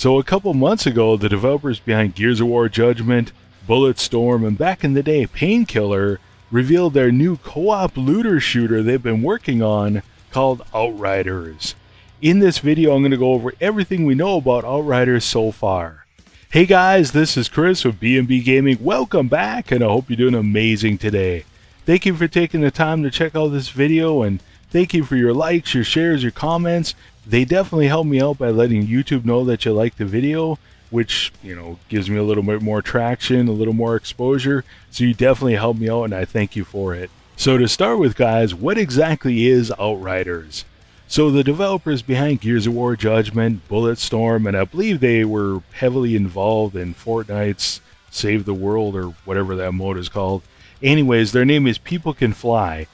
So a couple months ago, the developers behind Gears of War Judgment, Bulletstorm, and back in the day, Painkiller, revealed their new co-op looter shooter they've been working on called Outriders. In this video, I'm going to go over everything we know about Outriders so far. Hey guys, this is Chris with B&B Gaming. Welcome back, and I hope you're doing amazing today. Thank you for taking the time to check out this video, and thank you for your likes, your shares, your comments. They definitely help me out by letting YouTube know that you like the video, which, gives me a little bit more traction, a little more exposure. So you definitely help me out, and I thank you for it. So to start with, guys, what exactly is Outriders? So the developers behind Gears of War Judgment, Bulletstorm, and I believe they were heavily involved in Fortnite's Save the World, or whatever that mode is called. Anyways, their name is People Can Fly,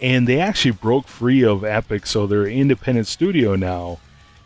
and they actually broke free of Epic, so they're an independent studio now.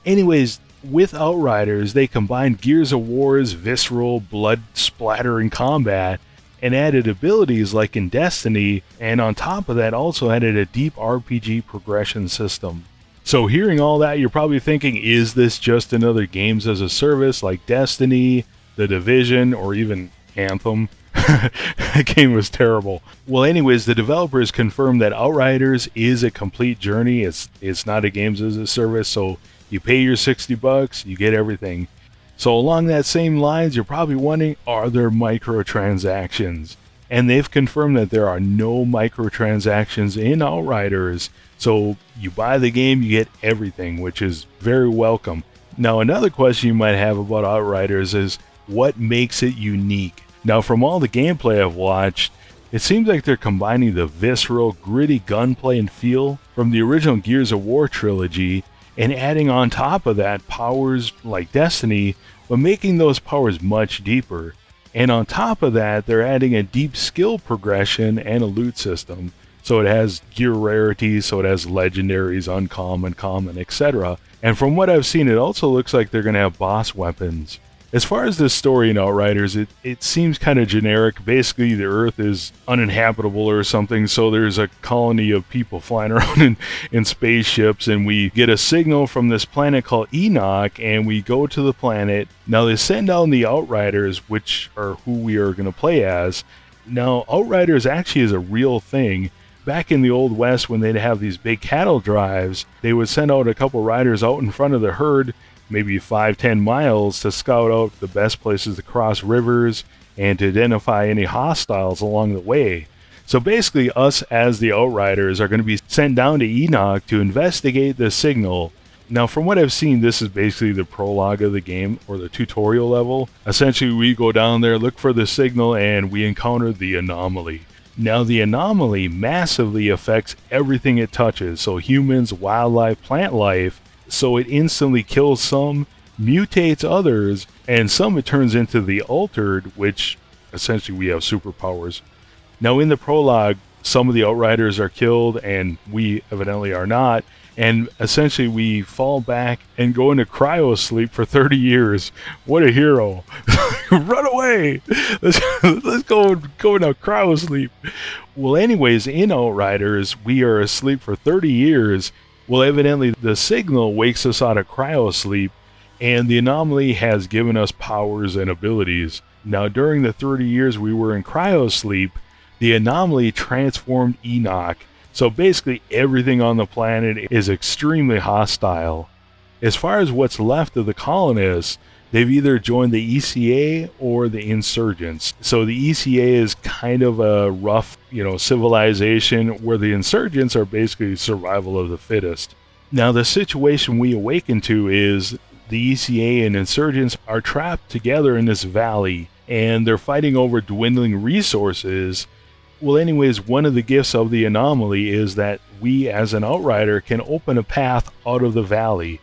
Anyways, with Outriders, they combined Gears of War's visceral, blood-splattering combat and added abilities like in Destiny, and on top of that also added a deep RPG progression system. So hearing all that, you're probably thinking, is this just another games as a service like Destiny, The Division, or even Anthem? That game was terrible. Well, anyways, the developers confirmed that Outriders is a complete journey. It's not a games as a service, so you pay your $60, you get everything. So along that same lines, you're probably wondering, are there microtransactions? And they've confirmed that there are no microtransactions in Outriders. So you buy the game, you get everything, which is very welcome. Now, another question you might have about Outriders is, what makes it unique? Now, from all the gameplay I've watched, it seems like they're combining the visceral, gritty gunplay and feel from the original Gears of War trilogy and adding on top of that powers like Destiny, but making those powers much deeper. And on top of that, they're adding a deep skill progression and a loot system. So it has gear rarities, so it has legendaries, uncommon, common, etc. And from what I've seen, it also looks like they're going to have boss weapons. As far as this story in Outriders, it seems kind of generic. Basically, the Earth is uninhabitable or something, so there's a colony of people flying around in spaceships, and we get a signal from this planet called Enoch, and we go to the planet. Now, they send down the Outriders, which are who we are going to play as. Now, Outriders actually is a real thing. Back in the Old West, when they'd have these big cattle drives, they would send out a couple riders out in front of the herd, maybe 5-10 miles, to scout out the best places to cross rivers and to identify any hostiles along the way. So basically, us as the Outriders are going to be sent down to Enoch to investigate the signal. Now, from what I've seen, this is basically the prologue of the game, or the tutorial level. Essentially, we go down there, look for the signal, and we encounter the anomaly. Now, the anomaly massively affects everything it touches, so humans, wildlife, plant life. So it instantly kills some, mutates others, and some it turns into the Altered, which essentially we have superpowers. Now, in the prologue, some of the Outriders are killed, and we evidently are not, and essentially we fall back and go into cryo sleep for 30 years. What a hero. Run away! Let's go into cryo sleep. Well, anyways, in Outriders, we are asleep for 30 years. Well, evidently the signal wakes us out of cryo sleep, and the anomaly has given us powers and abilities. Now, during the 30 years we were in cryo sleep, the anomaly transformed Enoch. So basically everything on the planet is extremely hostile. As far as what's left of the colonists, they've either joined the ECA or the insurgents. So the ECA is kind of a rough, civilization, where the insurgents are basically survival of the fittest. Now, the situation we awaken to is the ECA and insurgents are trapped together in this valley, and they're fighting over dwindling resources. Well, anyways, one of the gifts of the anomaly is that we, as an Outrider, can open a path out of the valley.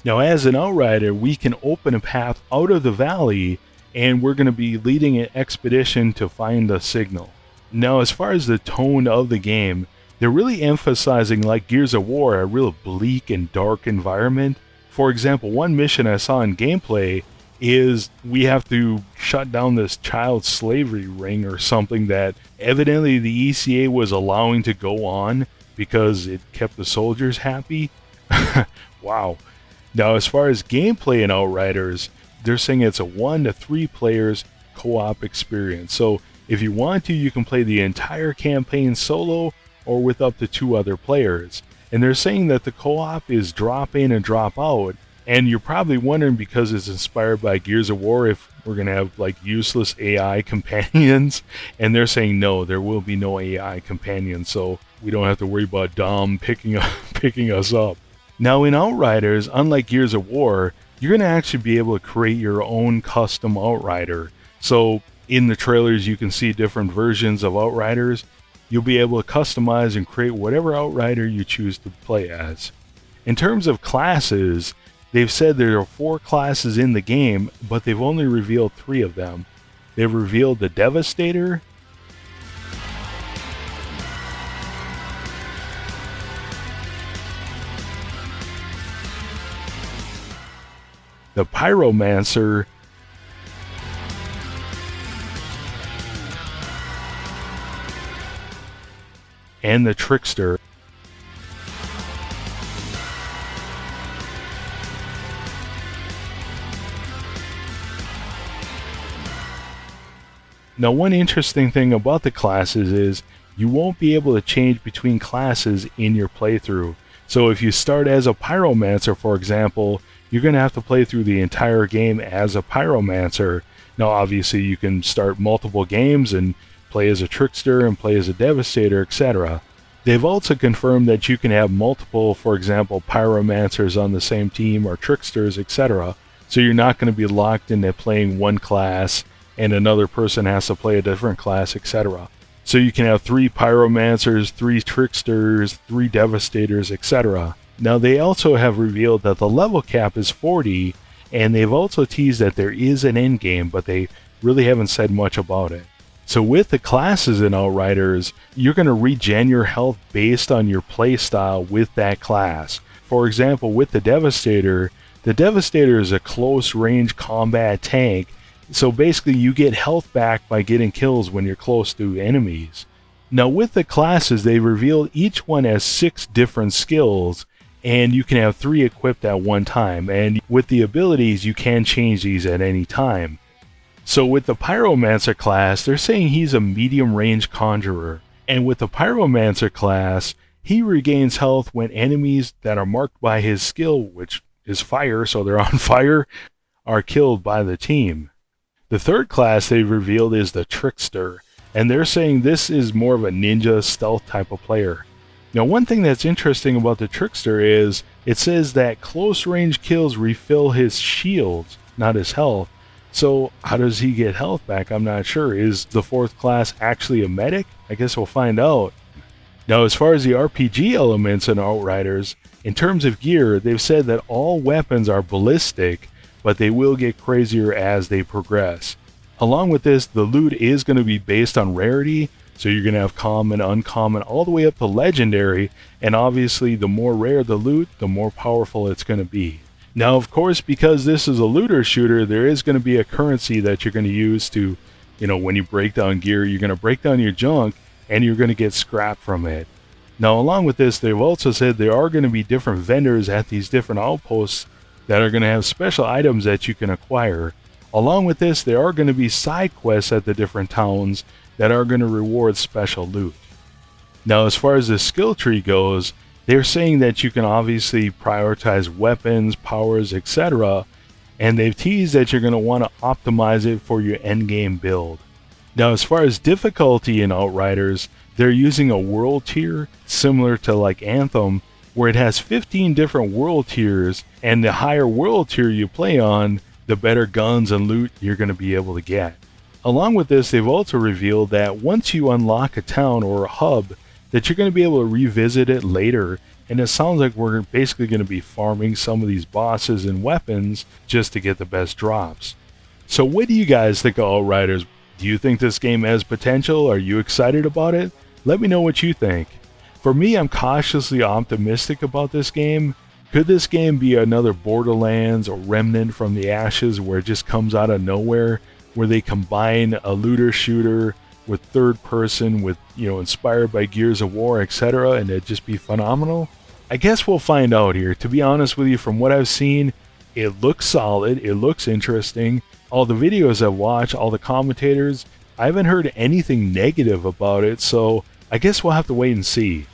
Now, as an Outrider, we can open a path out of the valley, and we're going to be leading an expedition to find the signal. Now, as far as the tone of the game, they're really emphasizing, like Gears of War, a real bleak and dark environment. For example, one mission I saw in gameplay is we have to shut down this child slavery ring or something that evidently the ECA was allowing to go on because it kept the soldiers happy. Wow. Now, as far as gameplay in Outriders, they're saying it's a 1 to 3 players co-op experience. So if you want to, you can play the entire campaign solo or with up to 2 other players. And they're saying that the co-op is drop in and drop out. And you're probably wondering, because it's inspired by Gears of War, if we're going to have like useless AI companions. And they're saying no, there will be no AI companions. So we don't have to worry about Dom picking us up. Now in Outriders, unlike Gears of War, you're going to actually be able to create your own custom Outrider. So in the trailers, you can see different versions of Outriders. You'll be able to customize and create whatever Outrider you choose to play as. In terms of classes, they've said there are 4 classes in the game, but they've only revealed 3 of them. They've revealed the Devastator, the Pyromancer, and the Trickster. Now, one interesting thing about the classes is you won't be able to change between classes in your playthrough. So if you start as a Pyromancer, for example, you're going to have to play through the entire game as a Pyromancer. Now, obviously, you can start multiple games and play as a Trickster and play as a Devastator, etc. They've also confirmed that you can have multiple, for example, Pyromancers on the same team or Tricksters, etc. So you're not going to be locked into playing one class and another person has to play a different class, etc. So you can have 3 Pyromancers, 3 Tricksters, 3 Devastators, etc. Now they also have revealed that the level cap is 40, and they've also teased that there is an endgame, but they really haven't said much about it. So with the classes in Outriders, you're going to regen your health based on your playstyle with that class. For example, with the Devastator is a close-range combat tank. So basically you get health back by getting kills when you're close to enemies. Now with the classes, they revealed each one has 6 different skills, and you can have 3 equipped at one time. And with the abilities, you can change these at any time. So with the Pyromancer class, they're saying he's a medium range conjurer. And with the Pyromancer class, he regains health when enemies that are marked by his skill, which is fire, so they're on fire, are killed by the team. The third class they've revealed is the Trickster, and they're saying this is more of a ninja stealth type of player. Now, one thing that's interesting about the Trickster is it says that close range kills refill his shields, not his health. So how does he get health back? I'm not sure. Is the 4th class actually a medic? I guess we'll find out. Now, as far as the RPG elements in Outriders, in terms of gear, they've said that all weapons are ballistic, but they will get crazier as they progress. Along with this, the loot is going to be based on rarity, so you're going to have common, uncommon, all the way up to legendary, and obviously the more rare the loot, the more powerful it's going to be. Now, of course, because this is a looter shooter, there is going to be a currency that you're going to use to, when you break down gear, you're going to break down your junk, and you're going to get scrap from it. Now, along with this, they've also said there are going to be different vendors at these different outposts that are going to have special items that you can acquire. Along with this, there are going to be side quests at the different towns that are going to reward special loot. Now, as far as the skill tree goes, they're saying that you can obviously prioritize weapons, powers, etc. And they've teased that you're going to want to optimize it for your endgame build. Now, as far as difficulty in Outriders, they're using a world tier similar to like Anthem, where it has 15 different world tiers, and the higher world tier you play on, the better guns and loot you're going to be able to get. Along with this, they've also revealed that once you unlock a town or a hub, that you're going to be able to revisit it later, and it sounds like we're basically going to be farming some of these bosses and weapons just to get the best drops. So what do you guys think of Outriders? Do you think this game has potential? Are you excited about it? Let me know what you think. For me, I'm cautiously optimistic about this game. Could this game be another Borderlands or Remnant from the Ashes, where it just comes out of nowhere, where they combine a looter shooter with third person, with, inspired by Gears of War, etc., and it'd just be phenomenal? I guess we'll find out here. To be honest with you, from what I've seen, It looks solid, it looks interesting. All the videos I've watched, all the commentators, I haven't heard anything negative about it, so I guess we'll have to wait and see.